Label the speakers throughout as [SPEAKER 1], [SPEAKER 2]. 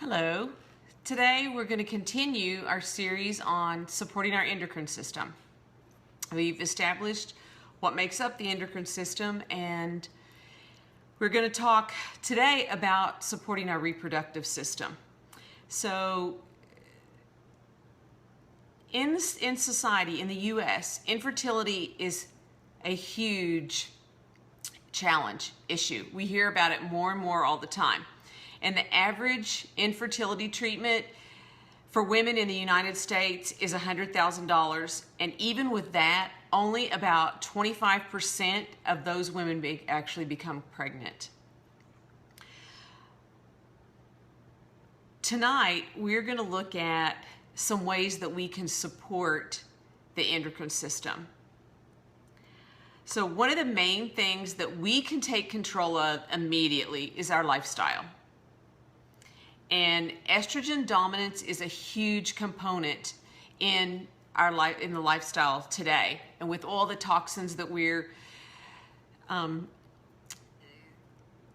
[SPEAKER 1] Hello. Today we're going to continue our series on supporting our endocrine system. We've established what makes up the endocrine system, and we're going to talk today about supporting our reproductive system. So in society, in the U.S., infertility is a huge challenge issue. We hear about it more and more all the time. And the average infertility treatment for women in the United States is $100,000. And even with that, only about 25% of those women actually become pregnant. Tonight, we're going to look at some ways that we can support the endocrine system. So one of the main things that we can take control of immediately is our lifestyle. And estrogen dominance is a huge component in our life, in the lifestyle today. And with all the toxins that we're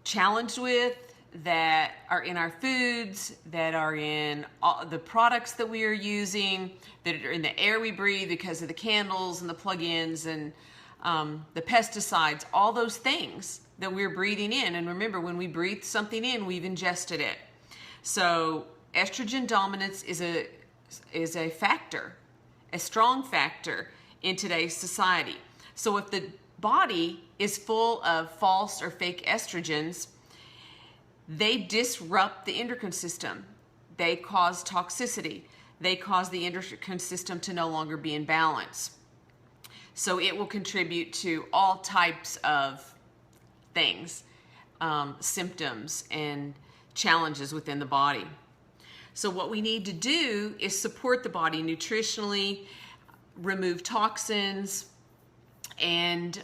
[SPEAKER 1] challenged with, that are in our foods, that are in all the products that we are using, that are in the air we breathe because of the candles and the plug-ins and the pesticides, all those things that we're breathing in. And remember, when we breathe something in, we've ingested it. So estrogen dominance is a factor, a strong factor in today's society. So if the body is full of false or fake estrogens, they disrupt the endocrine system. They cause toxicity. They cause the endocrine system to no longer be in balance. So it will contribute to all types of things, symptoms and challenges within the body. So what we need to do is support the body nutritionally, remove toxins, and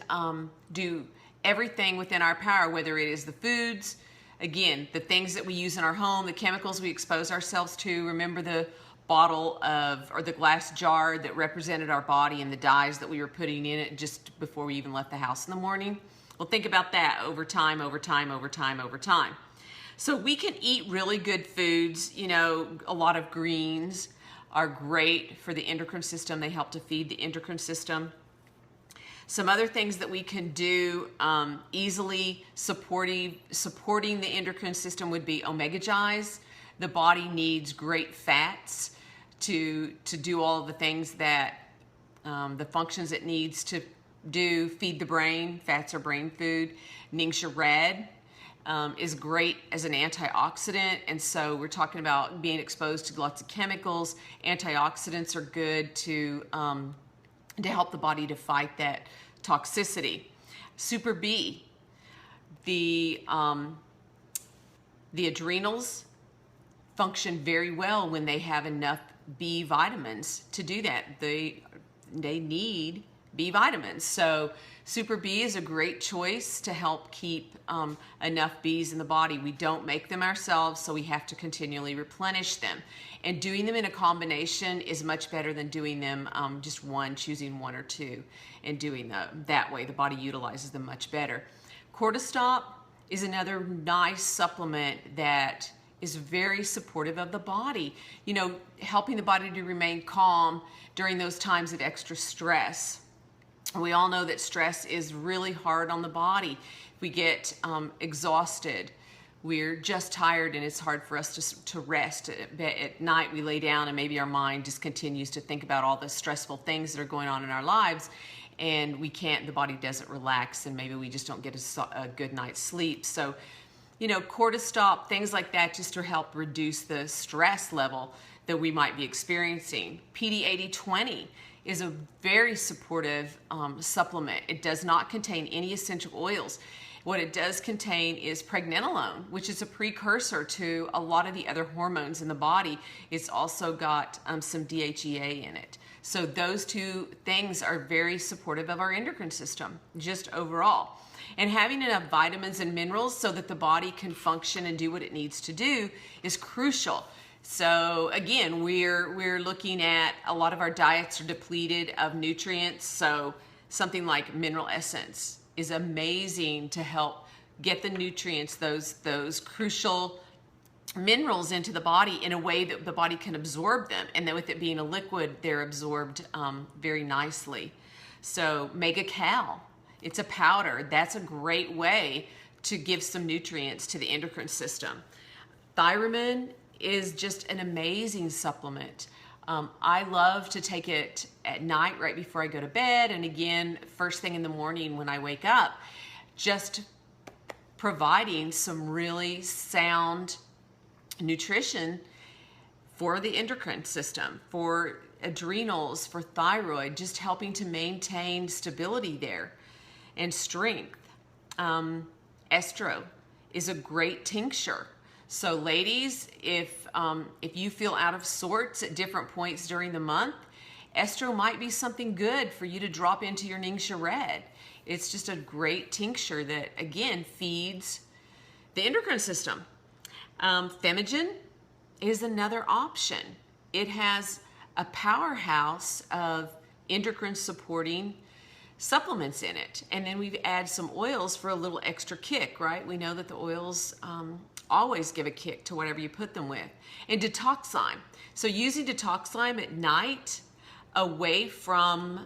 [SPEAKER 1] do everything within our power, whether it is the foods, again, the things that we use in our home, the chemicals we expose ourselves to. Remember the bottle of, or the glass jar that represented our body and the dyes that we were putting in it just before we even left the house in the morning? Well, think about that over time, over time, over time, over time. So we can eat really good foods. You know, a lot of greens are great for the endocrine system. They help to feed the endocrine system. Some other things that we can do easily supporting the endocrine system would be omega-6. The body needs great fats to do all of the things that, the functions it needs to do. Feed the brain. Fats are brain food. Ningxia red is great as an antioxidant, and so we're talking about being exposed to lots of chemicals. Antioxidants are good to help the body to fight that toxicity. Super B, the adrenals function very well when they have enough B vitamins to do that. They need B vitamins. So Super B is a great choice to help keep enough Bs in the body. We don't make them ourselves, so we have to continually replenish them. And doing them in a combination is much better than doing them just choosing one or two and doing them that way. The body utilizes them much better. Cortisol is another nice supplement that is very supportive of the body. You know, helping the body to remain calm during those times of extra stress. We all know that stress is really hard on the body. We get exhausted. We're just tired, and it's hard for us to rest. At night, we lay down, and maybe our mind just continues to think about all the stressful things that are going on in our lives, and the body doesn't relax, and maybe we just don't get a good night's sleep. So, you know, cortisol, things like that, just to help reduce the stress level that we might be experiencing. PD-8020 is a very supportive supplement. It does not contain any essential oils. What it does contain is pregnenolone, which is a precursor to a lot of the other hormones in the body. It's also got some DHEA in it. So those two things are very supportive of our endocrine system, just overall. And having enough vitamins and minerals so that the body can function and do what it needs to do is crucial. So again, we're looking at a lot of our diets are depleted of nutrients. So something like mineral essence is amazing to help get the nutrients, those crucial minerals into the body in a way that the body can absorb them. And then with it being a liquid, they're absorbed very nicely. So Mega Cal, it's a powder. That's a great way to give some nutrients to the endocrine system. Thiamine is just an amazing supplement. I love to take it at night right before I go to bed, and again first thing in the morning when I wake up, just providing some really sound nutrition for the endocrine system, for adrenals, for thyroid, just helping to maintain stability there and strength. Estro is a great tincture. So ladies, if you feel out of sorts at different points during the month, estro might be something good for you to drop into your Ningxia Red. It's just a great tincture that, again, feeds the endocrine system. Femigen is another option. It has a powerhouse of endocrine supporting supplements in it. And then we add some oils for a little extra kick, right? We know that the oils always give a kick to whatever you put them with. And Detoxime. So using Detoxime at night away from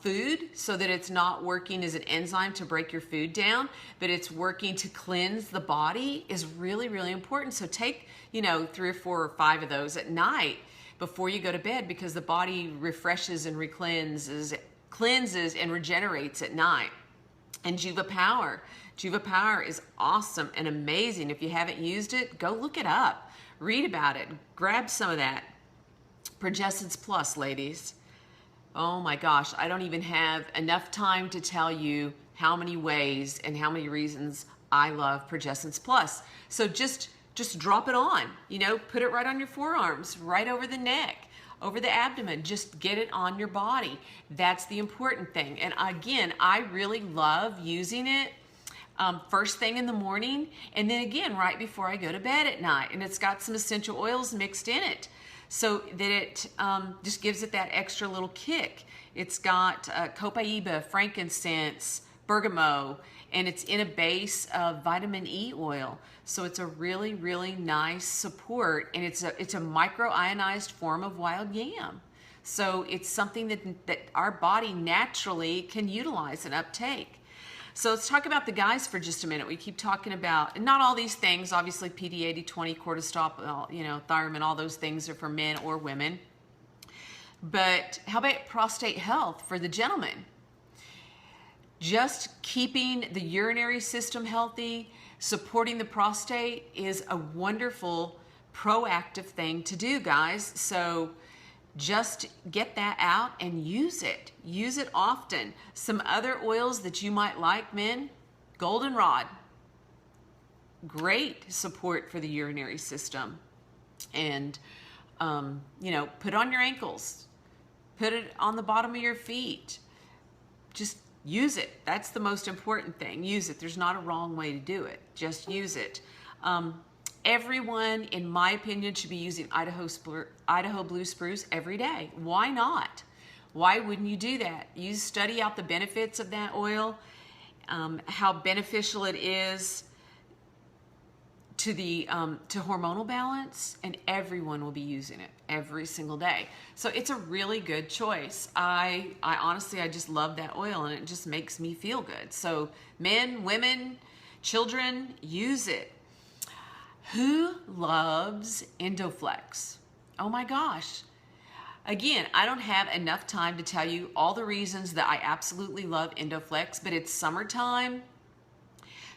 [SPEAKER 1] food, so that it's not working as an enzyme to break your food down, but it's working to cleanse the body, is really, really important. So take, 3 or 4 or 5 of those at night before you go to bed, because the body refreshes and cleanses and regenerates at night. And Juva Power. Juva Power is awesome and amazing. If you haven't used it, go look it up. Read about it. Grab some of that. Progessence Plus, ladies. Oh my gosh, I don't even have enough time to tell you how many ways and how many reasons I love Progessence Plus. So just drop it on, put it right on your forearms, right over the neck, over the abdomen. Just get it on your body. That's the important thing. And again, I really love using it first thing in the morning, and then again right before I go to bed at night. And it's got some essential oils mixed in it, so that it just gives it that extra little kick. It's got copaiba, frankincense, bergamot, and it's in a base of vitamin E oil. So it's a really, really nice support, and it's a microionized form of wild yam. So it's something that our body naturally can utilize and uptake. So let's talk about the guys for just a minute. We keep talking about, and not all these things, obviously PD80/20, cortisol, thiamine, all those things are for men or women. But how about prostate health for the gentleman? Just keeping the urinary system healthy, supporting the prostate is a wonderful proactive thing to do, guys. So just get that out and use it. Use it often. Some other oils that you might like, men, goldenrod. Great support for the urinary system. And, put it on your ankles. Put it on the bottom of your feet. Just use it. That's the most important thing. Use it. There's not a wrong way to do it. Just use it. Everyone, in my opinion, should be using Idaho Blue Spruce every day. Why not? Why wouldn't you do that? You study out the benefits of that oil, how beneficial it is to the to hormonal balance, and everyone will be using it every single day. So it's a really good choice. I honestly, I just love that oil, and it just makes me feel good. So men, women, children, use it. Who loves Endoflex? Oh my gosh. Again, I don't have enough time to tell you all the reasons that I absolutely love Endoflex, but it's summertime.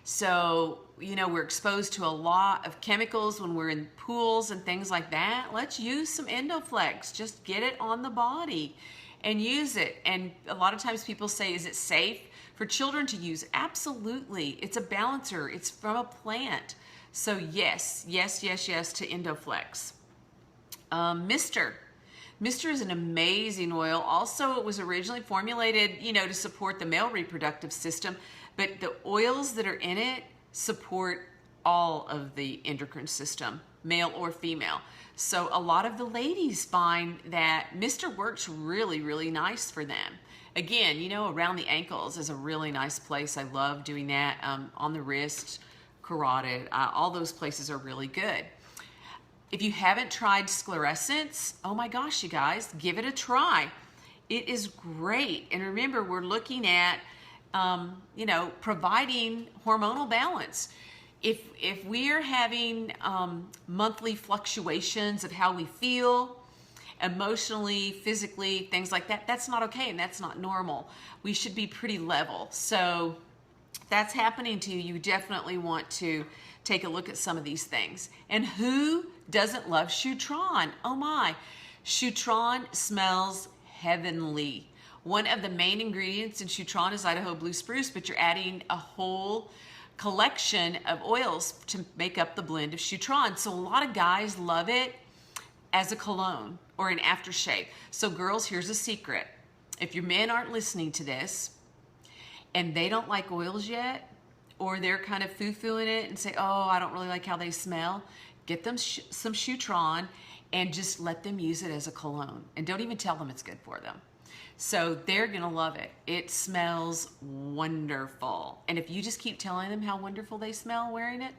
[SPEAKER 1] So, we're exposed to a lot of chemicals when we're in pools and things like that. Let's use some Endoflex. Just get it on the body and use it. And a lot of times people say, is it safe for children to use? Absolutely. It's a balancer. It's from a plant. So yes to Endoflex. Mister is an amazing oil. Also, it was originally formulated, to support the male reproductive system, but the oils that are in it support all of the endocrine system, male or female. So a lot of the ladies find that Mister works really, really nice for them. Again, around the ankles is a really nice place. I love doing that. On the wrist, carotid, all those places are really good. If you haven't tried sclerescence, oh my gosh, you guys, give it a try. It is great. And remember, we're looking at, providing hormonal balance. If we are having monthly fluctuations of how we feel, emotionally, physically, things like that, that's not okay and that's not normal. We should be pretty level. So if that's happening to you, you definitely want to take a look at some of these things. And who doesn't love Shutron? Oh my, Shutron smells heavenly. One of the main ingredients in Shutron is Idaho Blue Spruce, but you're adding a whole collection of oils to make up the blend of Shutron. So a lot of guys love it as a cologne or an aftershave. So girls, here's a secret. If your men aren't listening to this and they don't like oils yet, or they're kind of foo-fooing it and say, oh, I don't really like how they smell, get them some Shutron and just let them use it as a cologne. And don't even tell them it's good for them. So they're gonna love it. It smells wonderful. And if you just keep telling them how wonderful they smell wearing it,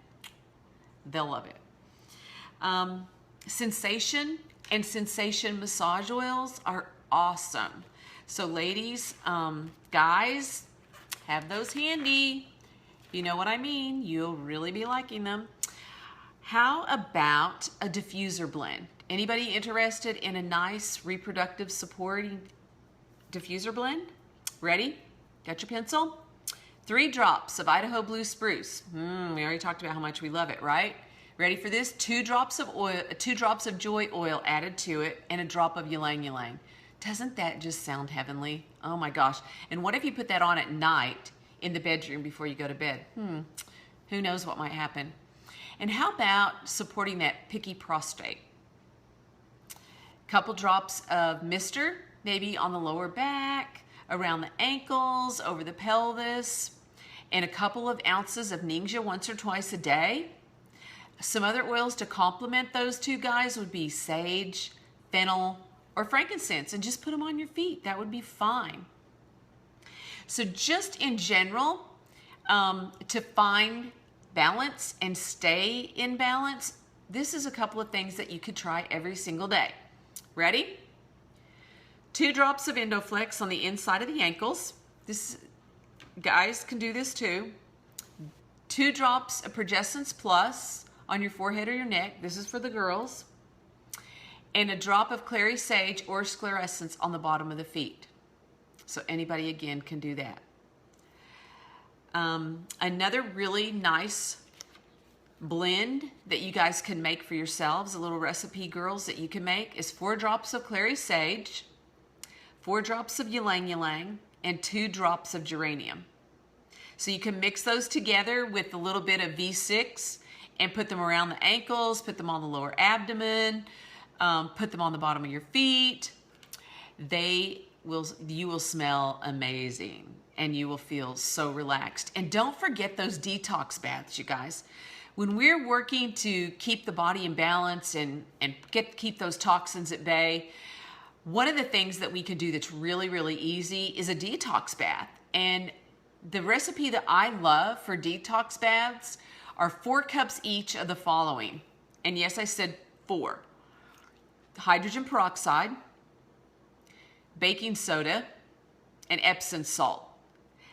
[SPEAKER 1] they'll love it. Sensation and Sensation massage oils are awesome. So ladies, guys, have those handy. You know what I mean? You'll really be liking them. How about a diffuser blend? Anybody interested in a nice reproductive supporting diffuser blend? Ready? Got your pencil? 3 drops of Idaho Blue Spruce. We already talked about how much we love it, right? Ready for this? 2 drops of oil, 2 drops of joy oil added to it, and a drop of ylang ylang. Doesn't that just sound heavenly? Oh my gosh. And what if you put that on at night in the bedroom before you go to bed? Who knows what might happen? And how about supporting that picky prostate? Couple drops of mister, maybe on the lower back, around the ankles, over the pelvis, and a couple of ounces of Ningxia once or twice a day. Some other oils to complement those 2 guys would be sage, fennel, or frankincense, and just put them on your feet. That would be fine. So just in general, to find balance and stay in balance, this is a couple of things that you could try every single day. Ready? 2 drops of Endoflex on the inside of the ankles. Guys can do this too. 2 drops of Progessence Plus on your forehead or your neck. This is for the girls. And a drop of clary sage or sclerescence on the bottom of the feet. So anybody, again, can do that. Another really nice blend that you guys can make for yourselves, a little recipe, girls, that you can make, is 4 drops of clary sage, 4 drops of ylang ylang, and 2 drops of geranium. So you can mix those together with a little bit of V6 and put them around the ankles, put them on the lower abdomen, put them on the bottom of your feet. You will smell amazing and you will feel so relaxed. And don't forget those detox baths, you guys. When we're working to keep the body in balance and keep those toxins at bay, one of the things that we can do that's really, really easy is a detox bath. And the recipe that I love for detox baths are 4 cups each of the following. And yes, I said 4. Hydrogen peroxide, baking soda, and Epsom salt.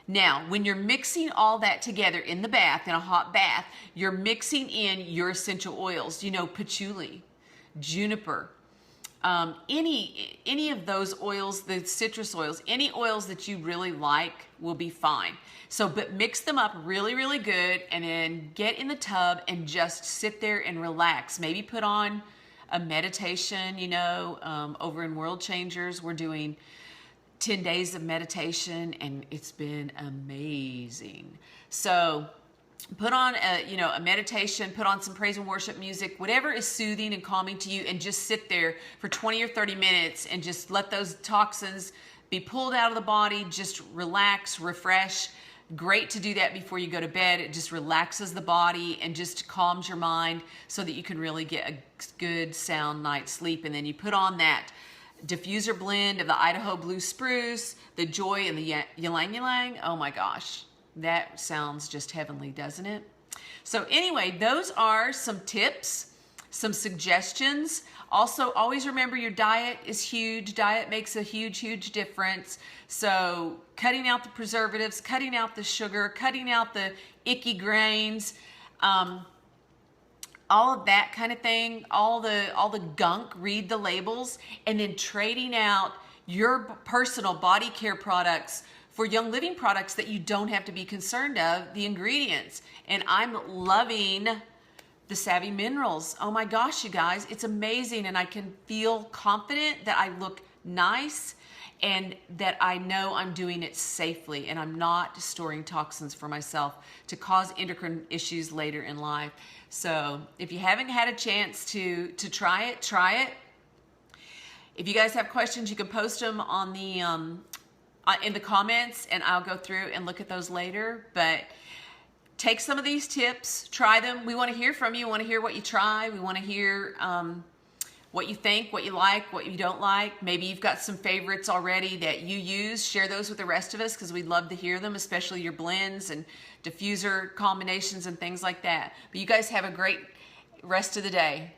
[SPEAKER 1] Now, when you're mixing all that together in the bath, in a hot bath, you're mixing in your essential oils, patchouli, juniper, any of those oils, the citrus oils, any oils that you really like will be fine. So, but mix them up really, really good and then get in the tub and just sit there and relax. Maybe put on a meditation, over in World Changers, we're doing 10 days of meditation and it's been amazing. So put on a meditation, put on some praise and worship music, whatever is soothing and calming to you, and just sit there for 20 or 30 minutes and just let those toxins be pulled out of the body. Just relax, refresh. Great to do that before you go to bed. It just relaxes the body and just calms your mind so that you can really get a good sound night's sleep. And then you put on that diffuser blend of the Idaho Blue Spruce, the Joy, and the Ylang Ylang. Oh my gosh, that sounds just heavenly, doesn't it? So anyway, those are some tips, some suggestions. Also, always remember your diet is huge. Diet makes a huge, huge difference. So cutting out the preservatives, cutting out the sugar, cutting out the icky grains, all of that kind of thing, all the gunk, read the labels, and then trading out your personal body care products for Young Living products that you don't have to be concerned of the ingredients. And I'm loving the Savvy Minerals. Oh my gosh, you guys, it's amazing, and I can feel confident that I look nice and that I know I'm doing it safely and I'm not storing toxins for myself to cause endocrine issues later in life. So if you haven't had a chance to try it, try it. If you guys have questions, you can post them on the in the comments, and I'll go through and look at those later. But take some of these tips, try them. We want to hear from you. We want to hear what you try. We want to hear what you think, what you like, what you don't like. Maybe you've got some favorites already that you use. Share those with the rest of us because we'd love to hear them, especially your blends and diffuser combinations and things like that. But you guys have a great rest of the day.